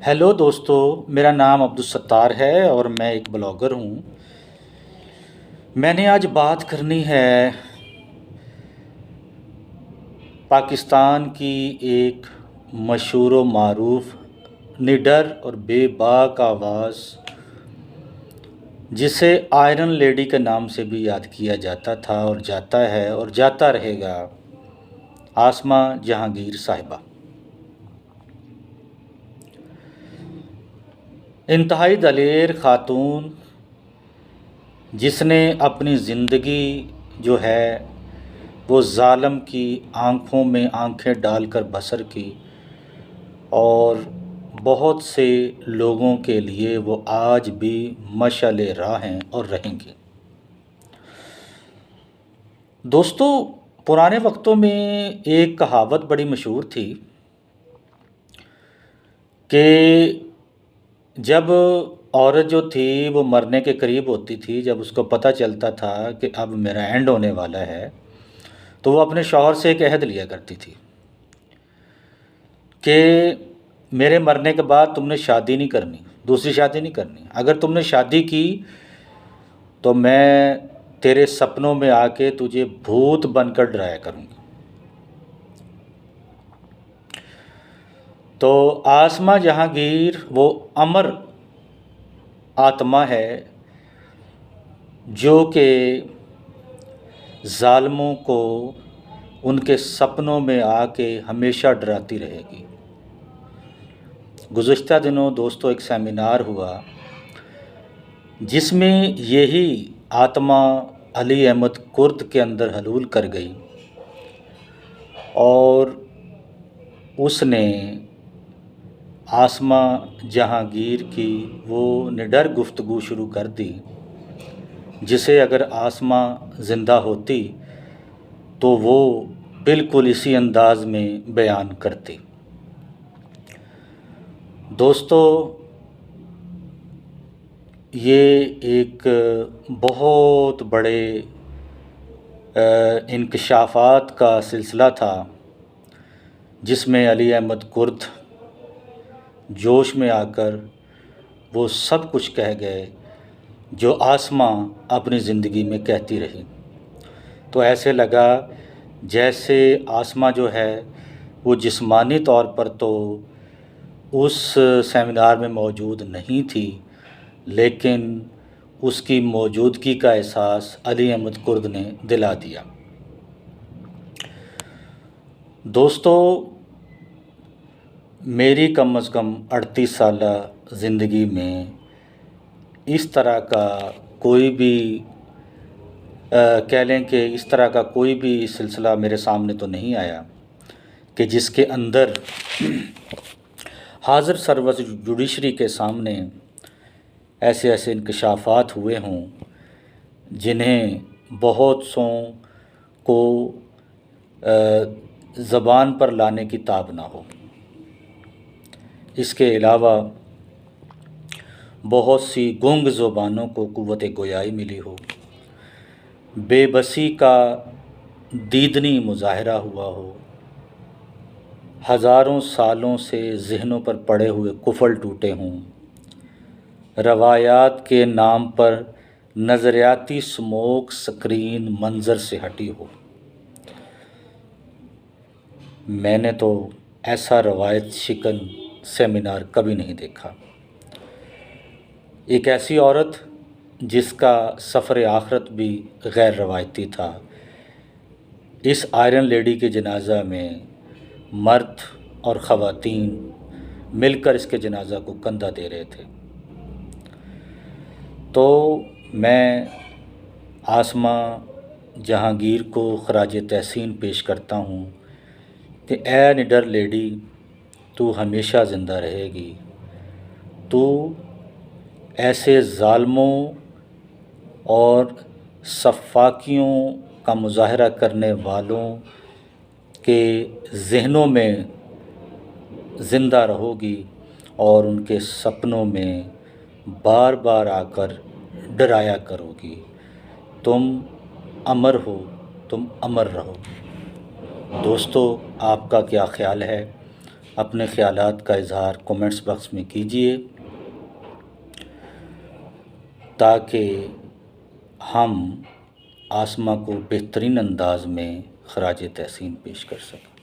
Hello دوستو، میرا نام عبدالستار ہے اور میں ایک بلاگر ہوں۔ میں نے آج بات کرنی ہے پاکستان کی ایک مشہور و معروف نڈر اور بے باک آواز، جسے آئرن لیڈی کے نام سے بھی یاد کیا جاتا تھا اور جاتا ہے اور جاتا رہے گا، آسماں جہانگیر صاحبہ۔ انتہائی دلیر خاتون، جس نے اپنی زندگی جو ہے وہ ظالم کی آنکھوں میں آنکھیں ڈال کر بسر کی، اور بہت سے لوگوں کے لیے وہ آج بھی مشعل راہ ہیں اور رہیں گی۔ دوستو، پرانے وقتوں میں ایک کہاوت بڑی مشہور تھی کہ جب عورت جو تھی وہ مرنے کے قریب ہوتی تھی، جب اس کو پتہ چلتا تھا کہ اب میرا اینڈ ہونے والا ہے، تو وہ اپنے شوہر سے ایک عہد لیا کرتی تھی کہ میرے مرنے کے بعد تم نے شادی نہیں کرنی، دوسری شادی نہیں کرنی۔ اگر تم نے شادی کی تو میں تیرے سپنوں میں آ کے تجھے بھوت بن کر ڈرایا کروں گی۔ تو آسماں جہانگیر وہ امر آتما ہے جو کہ ظالموں کو ان کے سپنوں میں آ کے ہمیشہ ڈراتی رہے گی۔ گزشتہ دنوں دوستو ایک سیمینار ہوا جس میں یہی آتما علی احمد کرد کے اندر حلول کر گئی اور اس نے آسماں جہانگیر کی وہ نڈر گفتگو شروع کر دی، جسے اگر آسماں زندہ ہوتی تو وہ بالکل اسی انداز میں بیان کرتی۔ دوستو، یہ ایک بہت بڑے انکشافات کا سلسلہ تھا جس میں علی احمد کرد جوش میں آ کر وہ سب کچھ کہہ گئے جو آسماں اپنی زندگی میں کہتی رہی۔ تو ایسے لگا جیسے آسماں جو ہے وہ جسمانی طور پر تو اس سیمینار میں موجود نہیں تھی، لیکن اس کی موجودگی کا احساس علی احمد کرد نے دلا دیا۔ دوستو، میری کم از کم 38 سالہ زندگی میں اس طرح کا کوئی بھی کہہ لیں کہ اس طرح کا کوئی بھی سلسلہ میرے سامنے تو نہیں آیا کہ جس کے اندر حاضر سروس جوڈیشری کے سامنے ایسے ایسے انکشافات ہوئے ہوں جنہیں بہت سوں کو زبان پر لانے کی تاب نہ ہو۔ اس کے علاوہ بہت سی گونگ زبانوں کو قوت گویائی ملی ہو، بے بسی کا دیدنی مظاہرہ ہوا ہو، ہزاروں سالوں سے ذہنوں پر پڑے ہوئے قفل ٹوٹے ہوں، روایات کے نام پر نظریاتی سموک سکرین منظر سے ہٹی ہو۔ میں نے تو ایسا روایت شکن سیمینار کبھی نہیں دیکھا۔ ایک ایسی عورت جس کا سفر آخرت بھی غیر روایتی تھا، اس آئرن لیڈی کے جنازہ میں مرد اور خواتین مل کر اس کے جنازہ کو کندھا دے رہے تھے۔ تو میں آسماں جہانگیر کو خراج تحسین پیش کرتا ہوں کہ اے نڈر لیڈی، تو ہمیشہ زندہ رہے گی۔ تو ایسے ظالموں اور سفاکیوں کا مظاہرہ کرنے والوں کے ذہنوں میں زندہ رہو گی اور ان کے سپنوں میں بار بار آ کر ڈرایا کرو گی۔ تم امر ہو، تم امر رہو۔ دوستو، آپ کا کیا خیال ہے؟ اپنے خیالات کا اظہار کومنٹس باکس میں کیجیے تاکہ ہم آسمہ کو بہترین انداز میں خراج تحسین پیش کر سکیں۔